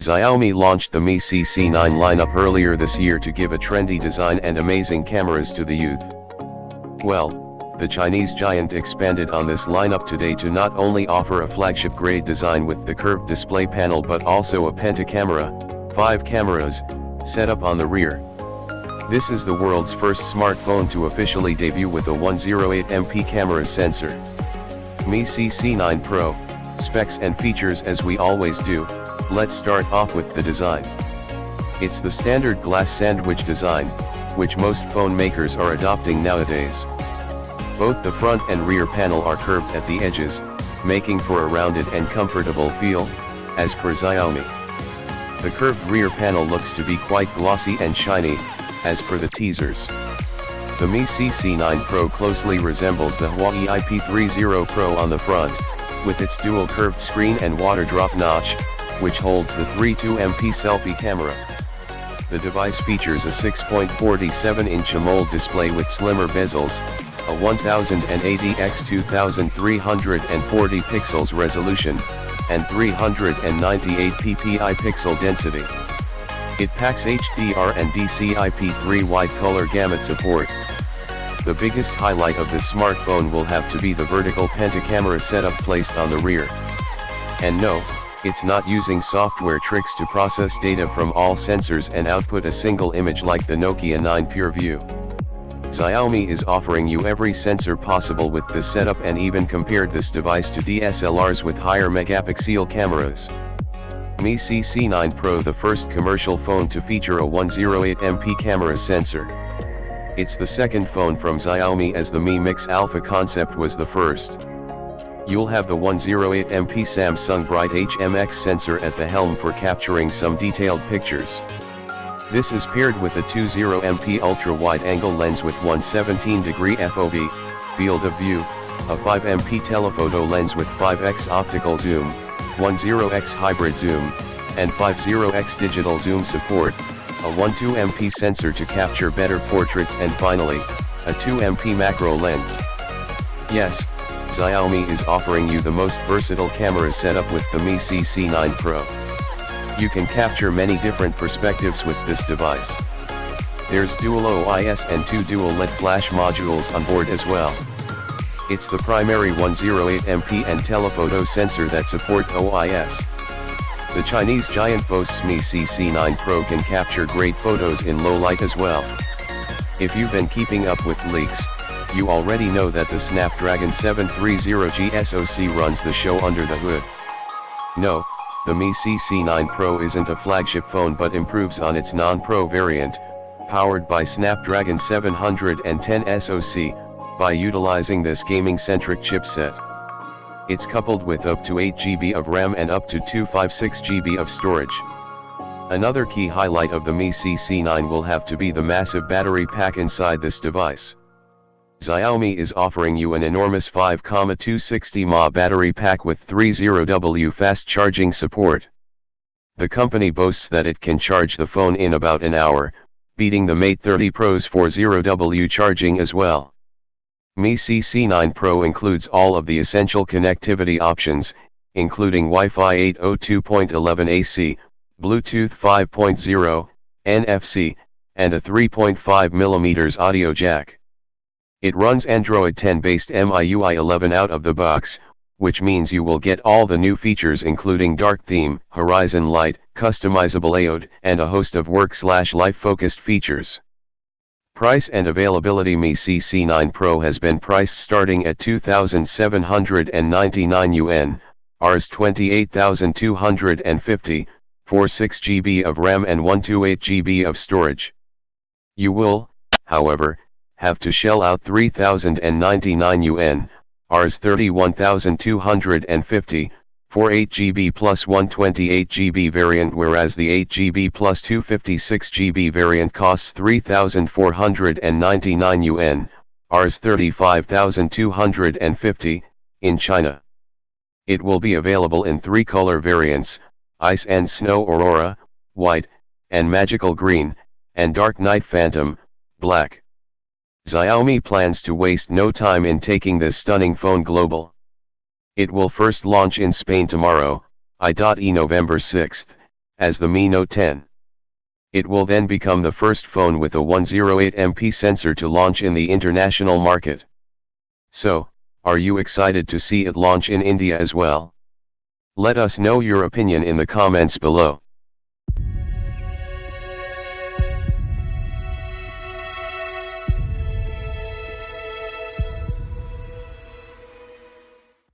Xiaomi launched the Mi CC9 lineup earlier this year to give a trendy design and amazing cameras to the youth. Well, the Chinese giant expanded on this lineup today to not only offer a flagship-grade design with the curved display panel but also a pentacamera, 5 cameras, set up on the rear. This is the world's first smartphone to officially debut with a 108MP camera sensor. Mi CC9 Pro, specs and features as we always do. Let's start off with the design. It's the standard glass sandwich design, which most phone makers are adopting nowadays. Both the front and rear panel are curved at the edges, making for a rounded and comfortable feel, as per Xiaomi. The curved rear panel looks to be quite glossy and shiny, as per the teasers. The Mi CC9 Pro closely resembles the Huawei IP30 Pro on the front, with its dual curved screen and water drop notch, which holds the 32MP selfie camera. The device features a 6.47-inch AMOLED display with slimmer bezels, a 1080x2340 pixels resolution, and 398 ppi pixel density. It packs HDR and DCI-P3 wide color gamut support. The biggest highlight of this smartphone will have to be the vertical pentacamera setup placed on the rear. And no, it's not using software tricks to process data from all sensors and output a single image like the Nokia 9 PureView. Xiaomi is offering you every sensor possible with this setup and even compared this device to DSLRs with higher megapixel cameras. Mi CC9 Pro, the first commercial phone to feature a 108MP camera sensor. It's the second phone from Xiaomi, as the Mi Mix Alpha concept was the first. You'll have the 108MP Samsung Bright HMX sensor at the helm for capturing some detailed pictures. This is paired with a 20MP ultra-wide-angle lens with 117-degree FOV, field of view, a 5MP telephoto lens with 5x optical zoom, 10x hybrid zoom, and 50x digital zoom support, a 12MP sensor to capture better portraits, and finally, a 2MP macro lens. Yes, Xiaomi is offering you the most versatile camera setup with the Mi CC9 Pro. You can capture many different perspectives with this device. There's dual OIS and 2 dual LED flash modules on board as well. It's the primary 108MP and telephoto sensor that support OIS. The Chinese giant boasts Mi CC9 Pro can capture great photos in low light as well. If you've been keeping up with leaks, you already know that the Snapdragon 730G SoC runs the show under the hood. No, the Mi CC9 Pro isn't a flagship phone but improves on its non-Pro variant, powered by Snapdragon 710 SoC, by utilizing this gaming-centric chipset. It's coupled with up to 8GB of RAM and up to 256GB of storage. Another key highlight of the Mi CC9 will have to be the massive battery pack inside this device. Xiaomi is offering you an enormous 5,260 mAh battery pack with 30W fast charging support. The company boasts that it can charge the phone in about an hour, beating the Mate 30 Pro's 40W charging as well. Mi CC9 Pro includes all of the essential connectivity options, including Wi-Fi 802.11 AC, Bluetooth 5.0, NFC, and a 3.5mm audio jack. It runs Android 10 based MIUI 11 out of the box, which means you will get all the new features including dark theme, horizon light, customizable AOD, and a host of work/life focused features. Price and availability: Mi CC9 Pro has been priced starting at 2,799 yuan, Rs 28,250, for 6GB of RAM and 128GB of storage. You will, however, have to shell out 3,099 yuan, Rs 31,250, for 8GB plus 128GB variant, whereas the 8GB plus 256GB variant costs 3,499 yuan, Rs 35,250, in China. It will be available in 3 color variants, Ice and Snow Aurora, white, and Magical Green, and Dark Night Phantom, black. Xiaomi plans to waste no time in taking this stunning phone global. It will first launch in Spain tomorrow, i.e. November 6th, as the Mi Note 10. It will then become the first phone with a 108MP sensor to launch in the international market. So, are you excited to see it launch in India as well? Let us know your opinion in the comments below.